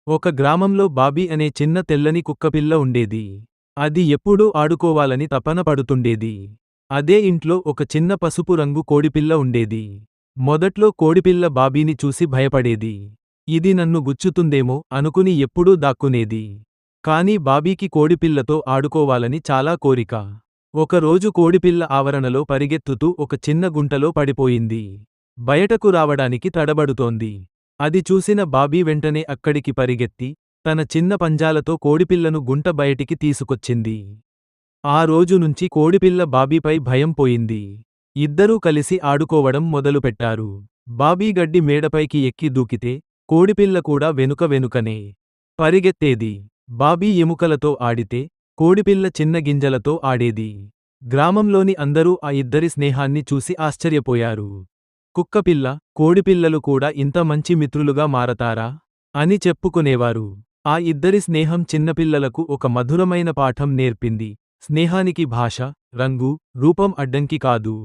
ఒక గ్రామంలో బాబీ అనే చిన్న తెల్లని కుక్కపిల్ల ఉండేది. అది ఎప్పుడూ ఆడుకోవాలని తపన పడుతుండేది. అదే ఇంట్లో ఒక చిన్న పసుపు రంగు కోడిపిల్ల ఉండేది. మొదట్లో కోడిపిల్ల బాబీని చూసి భయపడేది. ఇది నన్ను గుచ్చుతుందేమో అనుకుని ఎప్పుడూ దాక్కునేది. కాని బాబీకి కోడిపిల్లతో ఆడుకోవాలని చాలా కోరిక. ఒకరోజు కోడిపిల్ల ఆవరణలో పరిగెత్తుతూ ఒక చిన్న గుంటలో పడిపోయింది. బయటకు రావడానికి తడబడుతోంది. అది చూసిన బాబీ వెంటనే అక్కడికి పరిగెత్తి, తన చిన్న పంజాలతో కోడిపిల్లను గుంట బయటికి తీసుకొచ్చింది. ఆ రోజు నుంచి కోడిపిల్ల బాబీపై భయం పోయింది. ఇద్దరూ కలిసి ఆడుకోవడం మొదలుపెట్టారు. బాబీ గడ్డి మేడపైకి ఎక్కి దూకితే, కోడిపిల్ల కూడా వెనుక వెనుకనే పరిగెత్తేది. బాబీ ఎముకలతో ఆడితే, కోడిపిల్ల చిన్న గింజలతో ఆడేది. గ్రామంలోని అందరూ ఆ ఇద్దరి స్నేహాన్ని చూసి ఆశ్చర్యపోయారు. కుక్కపిల్ల, కోడిపిల్లలు కూడా ఇంత మంచి మిత్రులుగా మారతారా? అని చెప్పుకునేవారు. ఆ ఇద్దరి స్నేహం చిన్నపిల్లలకు ఒక మధురమైన పాఠం నేర్పింది. స్నేహానికి భాష, రంగు, రూపం అడ్డంకి కాదు.